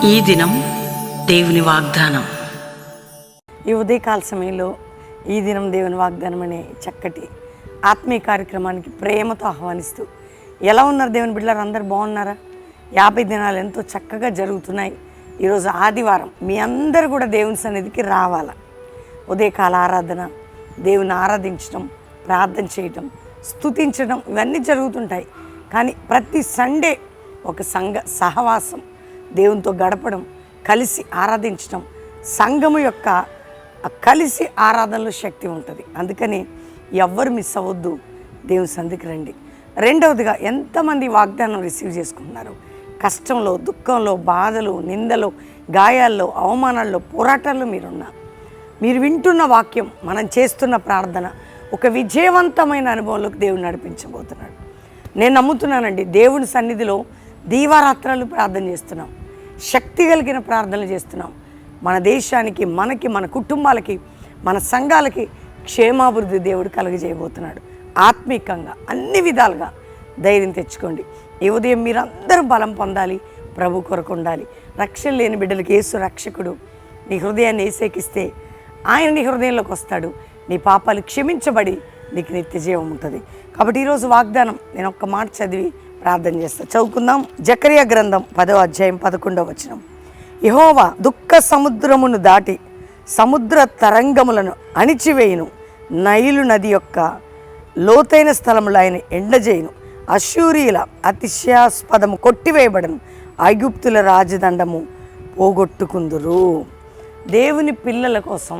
ఈ దినం దేవుని వాగ్దానం. ఈ ఉదయకాల సమయంలో ఈ దినం దేవుని వాగ్దానం అనే చక్కటి ఆత్మీయ కార్యక్రమానికి ప్రేమతో ఆహ్వానిస్తూ, ఎలా ఉన్నారు దేవుని బిడ్డలారు? అందరు బాగున్నారా? 50 దినాలు ఎంతో చక్కగా జరుగుతున్నాయి. ఈరోజు ఆదివారం. మీ అందరూ కూడా దేవుని సన్నిధికి రావాలా. ఉదయకాల ఆరాధన, దేవుని ఆరాధించడం, ప్రార్థన చేయటం, స్తుతించడం ఇవన్నీ జరుగుతుంటాయి. కానీ ప్రతి సండే ఒక సంఘ సహవాసం, దేవునితో గడపడం, కలిసి ఆరాధించడం, సంఘము యొక్క కలిసి ఆరాధనలో శక్తి ఉంటుంది. అందుకని ఎవ్వరు మిస్ అవ్వద్దు, దేవుని సన్నిధికి రండి. రెండవదిగా, ఎంతమంది వాగ్దానం రిసీవ్ చేసుకుంటున్నారు? కష్టంలో, దుఃఖంలో, బాధలు, నిందలు, గాయాల్లో, అవమానాల్లో, పోరాటాల్లో మీరున్నారు. మీరు వింటున్న వాక్యం, మనం చేస్తున్న ప్రార్థన ఒక విజయవంతమైన అనుభవంలోకి దేవుడు నడిపించబోతున్నాడు. నేను నమ్ముతున్నానండి. దేవుని సన్నిధిలో దీవారాత్రాలు ప్రార్థన చేస్తున్నాం, శక్తి కలిగిన ప్రార్థనలు చేస్తున్నాం. మన దేశానికి, మనకి, మన కుటుంబాలకి, మన సంఘాలకి క్షేమాభివృద్ధి దేవుడు కలుగజేయబోతున్నాడు. ఆత్మీకంగా అన్ని విధాలుగా ధైర్యం తెచ్చుకోండి. ఈ ఉదయం మీరందరూ బలం పొందాలి, ప్రభు కొరకు ఉండాలి. రక్షణ లేని బిడ్డలకు యేసు రక్షకుడు. నీ హృదయాన్ని ఏసేకిస్తే ఆయన నీ హృదయంలోకి వస్తాడు. నీ పాపాలు క్షమించబడి నీకు నిత్య జీవం ఉంటుంది. కాబట్టి ఈరోజు వాగ్దానం నేను ఒక్క మాట చదివి ప్రార్థన చేస్తాను. చదువుకుందాం. జకర్యా గ్రంథం 10వ అధ్యాయం 11వ వచనం. యెహోవా దుఃఖ సముద్రమును దాటి సముద్ర తరంగములను అణిచివేయును, నైలు నది యొక్క లోతైన స్థలములు ఆయన ఎండజేయును, అశ్షూరీయుల అతిశయాస్పదము కొట్టివేయబడను, ఐగుప్తుల రాజదండము పోగొట్టుకుందురు. దేవుని పిల్లల కోసం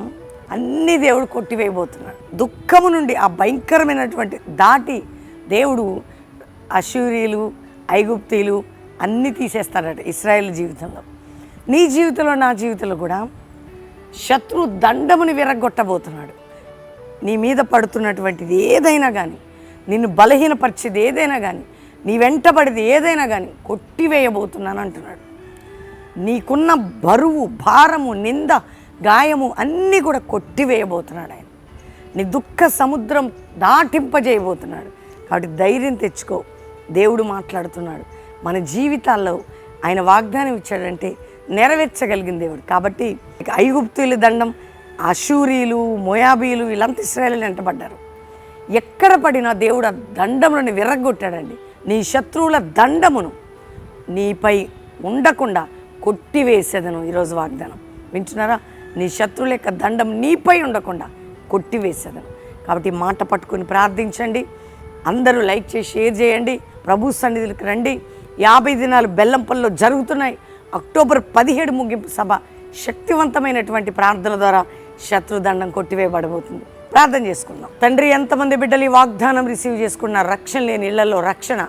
అన్ని దేవుడు కొట్టివేయబోతున్నాడు. దుఃఖము నుండి, ఆ భయంకరమైనటువంటి దాటి దేవుడు అశ్షూరీయులు, ఐగుప్తీయులు అన్నీ తీసేస్తాడట ఇశ్రాయేల్ జీవితంలో. నీ జీవితంలో, నా జీవితంలో కూడా శత్రు దండముని విరగొట్టబోతున్నాడు. నీ మీద పడుతున్నటువంటిది ఏదైనా కానీ, నిన్ను బలహీనపరిచేది ఏదైనా కానీ, నీ వెంటబడిది ఏదైనా కానీ కొట్టివేయబోతున్నాను అంటున్నాడు. నీకున్న బరువు, భారము, నింద, గాయము అన్నీ కూడా కొట్టివేయబోతున్నాడు ఆయన. నీ దుఃఖ సముద్రం దాటింపజేయబోతున్నాడు. కాబట్టి ధైర్యం తెచ్చుకో. దేవుడు మాట్లాడుతున్నాడు. మన జీవితాల్లో ఆయన వాగ్దానం ఇచ్చాడంటే నెరవేర్చగలిగిన దేవుడు. కాబట్టి ఐగుప్తీయుల దండం, అషూరీలు, మోయాబీలు వీళ్ళంతా ఇశ్రాయేలు వెంటబడ్డారు. ఎక్కడ పడినా దేవుడు ఆ దండములను విరగొట్టాడండి. నీ శత్రువుల దండమును నీపై ఉండకుండా కొట్టివేసేదను. ఈరోజు వాగ్దానం వింటున్నారా? నీ శత్రువుల యొక్క దండం నీపై ఉండకుండా కొట్టివేసేదను. కాబట్టి మాట పట్టుకొని ప్రార్థించండి. అందరూ లైక్ చేసి షేర్ చేయండి. ప్రభు సన్నిధికి రండి. 50 దినాలు బెల్లంపల్లిలో జరుగుతున్నాయి. అక్టోబర్ 17 ముగింపు సభ శక్తివంతమైనటువంటి ప్రార్థన ద్వారా శత్రుదండం కొట్టివేయబడబోతుంది. ప్రార్థన చేసుకుందాం. తండ్రి, ఎంతమంది బిడ్డలు ఈ వాగ్దానం రిసీవ్ చేసుకున్నారు? రక్షణ లేని ఇళ్లలో రక్షణ,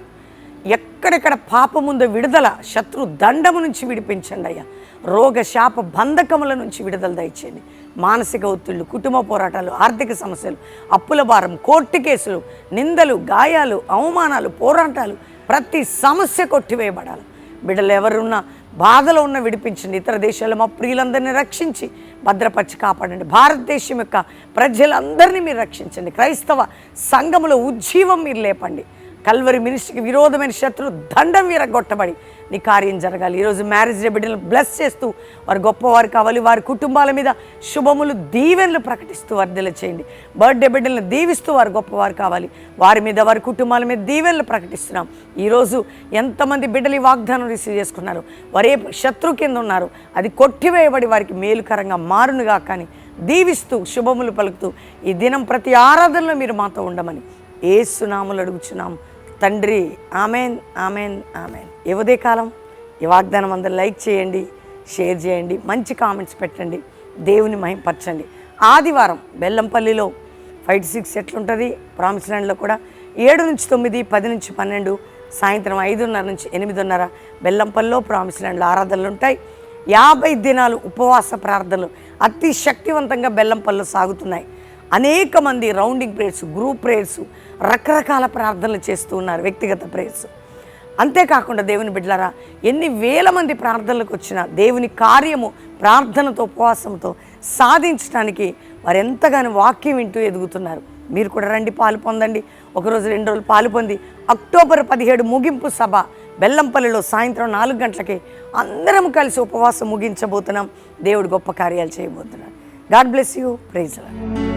ఎక్కడెక్కడ పాపముందో విడుదల, శత్రు దండము నుంచి విడిపించండి అయ్యా. రోగ శాప బంధకముల నుంచి విడుదల దయచేయండి. మానసిక ఒత్తిళ్లు, కుటుంబ పోరాటాలు, ఆర్థిక సమస్యలు, అప్పుల భారం, కోర్టు కేసులు, నిందలు, గాయాలు, అవమానాలు, పోరాటాలు, ప్రతి సమస్య కొట్టివేయబడాలి. బిడ్డలు ఎవరున్నా బాధలో ఉన్న విడిపించండి. ఇతర దేశాల్లో మా ప్రియులందరినీ రక్షించి భద్రపరిచి కాపాడండి. భారతదేశం యొక్క ప్రజలందరినీ మీరు రక్షించండి. క్రైస్తవ సంఘములో ఉజ్జీవం మీరు లేపండి. కల్వరి మినిస్ట్రీకి విరోధమైన శత్రు దండం విరగొట్టబడి నీ కార్యం జరగాలి. ఈరోజు మ్యారేజ్ డే బిడ్డలను బ్లెస్ చేస్తూ వారు గొప్పవారు కావాలి. వారి కుటుంబాల మీద శుభములు, దీవెనలు ప్రకటిస్తూ వర్ధల చేయండి. బర్త్డే బిడ్డలను దీవిస్తూ వారు గొప్పవారు కావాలి. వారి మీద, వారి కుటుంబాల మీద దీవెనలు ప్రకటిస్తున్నాం. ఈరోజు ఎంతమంది బిడ్డలు ఈ వాగ్దానం రిసీవ్ చేసుకున్నారు? వారే శత్రు కింద ఉన్నారు, అది కొట్టివేయబడి వారికి మేలుకరంగా మారునుగా కానీ దీవిస్తూ శుభములు పలుకుతూ ఈ దినం ప్రతి ఆరాధనలో మీరు మాతో ఉండమని యేసు నామములో అడుగుచున్నాం తండ్రి. Amen, amen, amen. ఏ ఉదయకాలం ఈ వాగ్దానం అందరూ లైక్ చేయండి, షేర్ చేయండి, మంచి కామెంట్స్ పెట్టండి, దేవుని మహింపరచండి. ఆదివారం బెల్లంపల్లిలో 5 to 6 ఎట్లుంటుంది? ప్రామిస్ ల్యాండ్లో కూడా 7 నుంచి 9, 10 నుంచి 12, సాయంత్రం 5:30 నుంచి 8:30 బెల్లంపల్లిలో ప్రామిస్ ల్యాండ్లో ఆరాధనలు ఉంటాయి. 50 దినాలు ఉపవాస ప్రార్థనలు అతి శక్తివంతంగా బెల్లంపల్లిలో సాగుతున్నాయి. అనేక మంది రౌండింగ్ ప్రేయర్స్, గ్రూప్ ప్రేయర్స్, రకరకాల ప్రార్థనలు చేస్తూ ఉన్నారు, వ్యక్తిగత ప్రేయర్స్. అంతేకాకుండా దేవుని బిడ్డలారా, ఎన్ని వేల మంది ప్రార్థనలకు వచ్చినా దేవుని కార్యము ప్రార్థనతో, ఉపవాసంతో సాధించడానికి వారు ఎంతగానో వాక్యం వింటూ ఎదుగుతున్నారు. మీరు కూడా రండి, పాలు పొందండి. ఒకరోజు 2 రోజులు పాలు పొంది అక్టోబర్ 17 ముగింపు సభ బెల్లంపల్లిలో సాయంత్రం 4 గంటలకి అందరం కలిసి ఉపవాసం ముగించబోతున్నాం. దేవుడు గొప్ప కార్యాలు చేయబోతున్నాడు. God bless you. Praise lord.